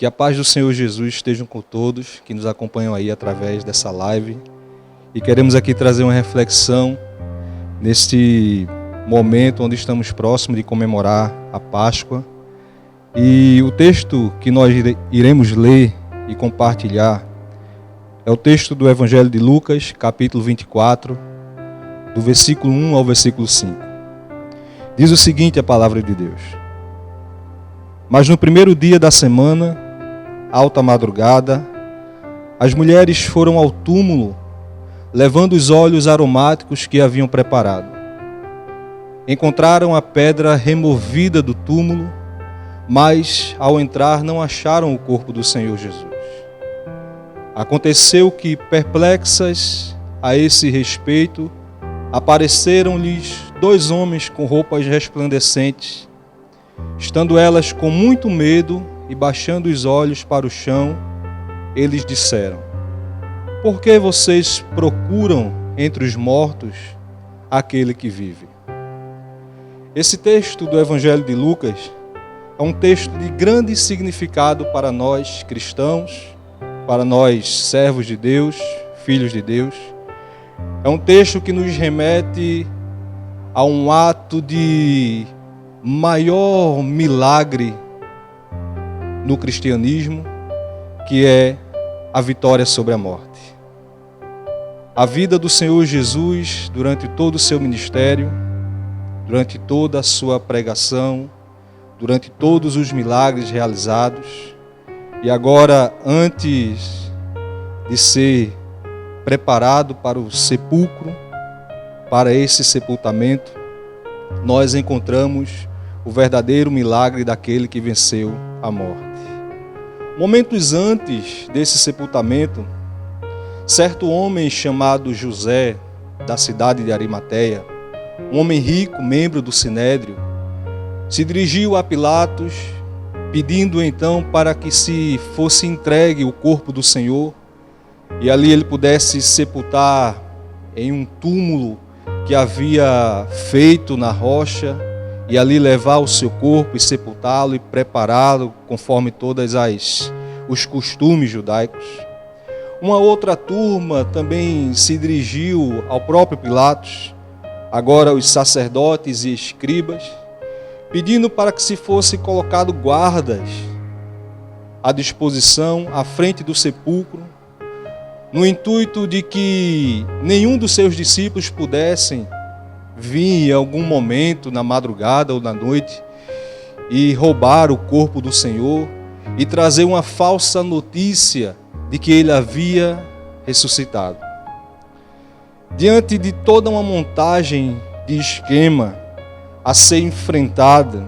Que a paz do Senhor Jesus esteja com todos que nos acompanham aí através dessa live. E queremos aqui trazer uma reflexão neste momento onde estamos próximos de comemorar a Páscoa. E o texto que nós iremos ler e compartilhar é o texto do Evangelho de Lucas, capítulo 24, do versículo 1 ao versículo 5. Diz o seguinte a palavra de Deus: Mas no primeiro dia da semana, alta madrugada, as mulheres foram ao túmulo, levando os óleos aromáticos que haviam preparado. Encontraram a pedra removida do túmulo, mas ao entrar não acharam o corpo do Senhor Jesus. Aconteceu que, perplexas a esse respeito, apareceram-lhes 2 homens com roupas resplandecentes. Estando elas com muito medo e baixando os olhos para o chão, eles disseram: Por que vocês procuram entre os mortos aquele que vive? Esse texto do Evangelho de Lucas é um texto de grande significado para nós cristãos, para nós servos de Deus, filhos de Deus. É um texto que nos remete a um ato de maior milagre no cristianismo, que é a vitória sobre a morte. A vida do Senhor Jesus durante todo o seu ministério, durante toda a sua pregação, durante todos os milagres realizados, e agora, antes de ser preparado para o sepulcro, para esse sepultamento, nós encontramos o verdadeiro milagre daquele que venceu a morte. Momentos antes desse sepultamento, certo homem chamado José, da cidade de Arimateia, um homem rico, membro do Sinédrio, se dirigiu a Pilatos, pedindo então para que se fosse entregue o corpo do Senhor e ali ele pudesse sepultar em um túmulo que havia feito na rocha, e ali levar o seu corpo e sepultá-lo e prepará-lo conforme todas os costumes judaicos. Uma outra turma também se dirigiu ao próprio Pilatos, agora os sacerdotes e escribas, pedindo para que se fosse colocado guardas à disposição à frente do sepulcro, no intuito de que nenhum dos seus discípulos pudessem vir em algum momento, na madrugada ou na noite, e roubar o corpo do Senhor e trazer uma falsa notícia de que ele havia ressuscitado. Diante de toda uma montagem de esquema a ser enfrentada,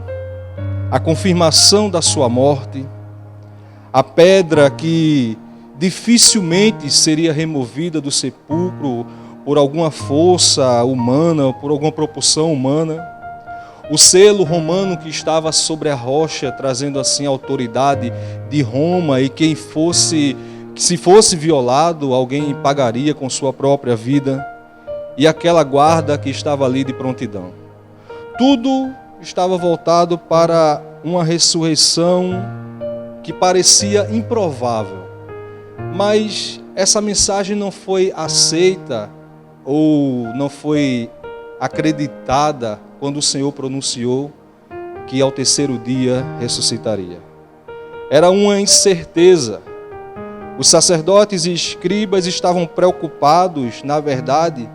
a confirmação da sua morte, a pedra que dificilmente seria removida do sepulcro por alguma força humana, por alguma propulsão humana, o selo romano que estava sobre a rocha, trazendo assim a autoridade de Roma, e que se fosse violado, alguém pagaria com sua própria vida, e aquela guarda que estava ali de prontidão. Tudo estava voltado para uma ressurreição que parecia improvável, mas essa mensagem não foi aceita ou não foi acreditada quando o Senhor pronunciou que ao terceiro dia ressuscitaria. Era uma incerteza. Os sacerdotes e escribas estavam preocupados, na verdade,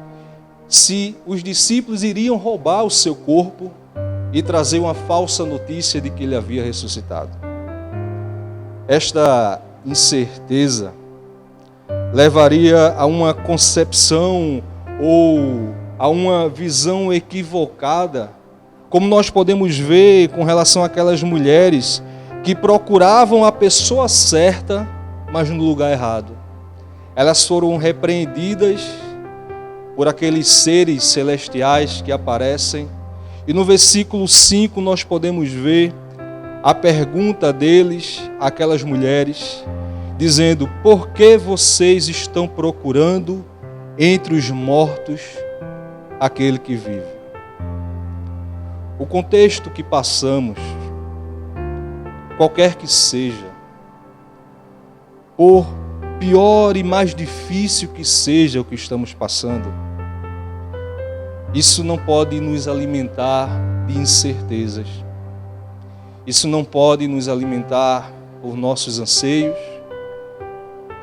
se os discípulos iriam roubar o seu corpo e trazer uma falsa notícia de que ele havia ressuscitado. Esta incerteza levaria a uma concepção ou a uma visão equivocada, como nós podemos ver com relação àquelas mulheres que procuravam a pessoa certa, mas no lugar errado. Elas foram repreendidas por aqueles seres celestiais que aparecem, e no versículo 5 nós podemos ver a pergunta deles àquelas mulheres, dizendo: Por que vocês estão procurando entre os mortos aquele que vive? O contexto que passamos, qualquer que seja, por pior e mais difícil que seja o que estamos passando, isso não pode nos alimentar de incertezas. Isso não pode nos alimentar por nossos anseios.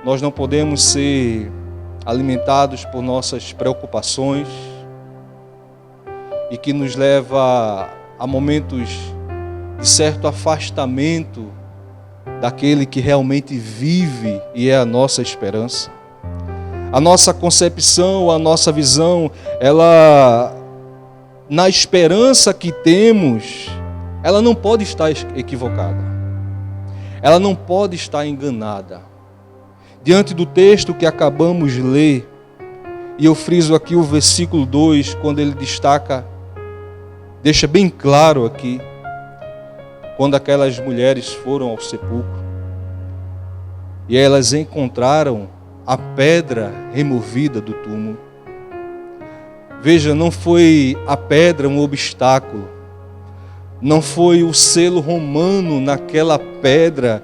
Nós não podemos ser alimentados por nossas preocupações e que nos leva a momentos de certo afastamento daquele que realmente vive e é a nossa esperança. A nossa concepção, a nossa visão, ela, na esperança que temos, ela não pode estar equivocada. Ela não pode estar enganada. Diante do texto que acabamos de ler, e eu friso aqui o versículo 2, quando ele destaca, deixa bem claro aqui, quando aquelas mulheres foram ao sepulcro e elas encontraram a pedra removida do túmulo. Veja, não foi a pedra um obstáculo, não foi o selo romano naquela pedra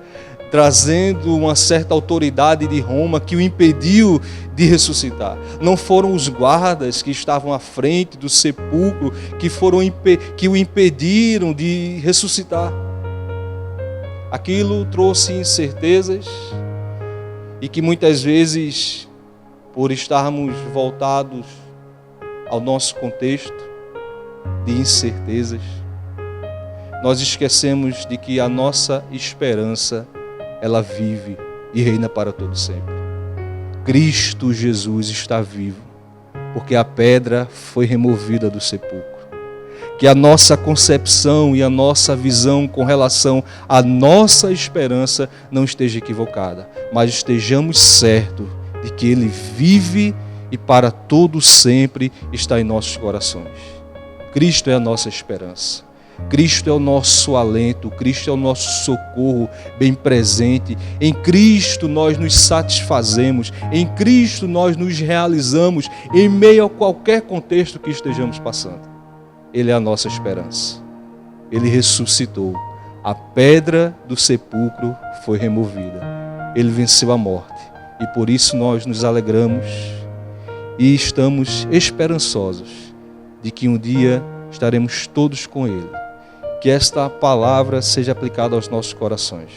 trazendo uma certa autoridade de Roma que o impediu de ressuscitar. Não foram os guardas que estavam à frente do sepulcro que o impediram de ressuscitar. Aquilo trouxe incertezas e que muitas vezes, por estarmos voltados ao nosso contexto de incertezas, nós esquecemos de que a nossa esperança ela vive e reina para todo sempre. Cristo Jesus está vivo, porque a pedra foi removida do sepulcro. Que a nossa concepção e a nossa visão com relação à nossa esperança não esteja equivocada, mas estejamos certos de que Ele vive e para todo sempre está em nossos corações. Cristo é a nossa esperança. Cristo é o nosso alento, Cristo é o nosso socorro bem presente. Em Cristo nós nos satisfazemos, em Cristo nós nos realizamos em meio a qualquer contexto que estejamos passando. Ele é a nossa esperança. Ele ressuscitou. A pedra do sepulcro foi removida. Ele venceu a morte. E por isso nós nos alegramos e estamos esperançosos de que um dia estaremos todos com Ele. Que esta palavra seja aplicada aos nossos corações.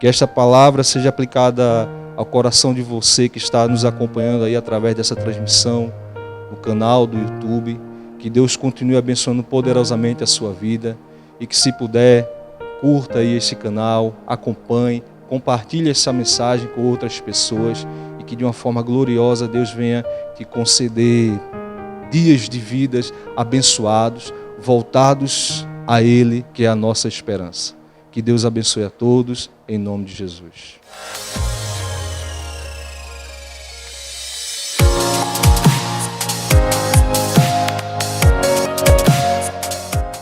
Que esta palavra seja aplicada ao coração de você que está nos acompanhando aí através dessa transmissão, no canal do YouTube. Que Deus continue abençoando poderosamente a sua vida. E que, se puder, curta aí esse canal, acompanhe, compartilhe essa mensagem com outras pessoas. E que de uma forma gloriosa Deus venha te conceder dias de vidas abençoados, voltados a Ele, que é a nossa esperança. Que Deus abençoe a todos, em nome de Jesus.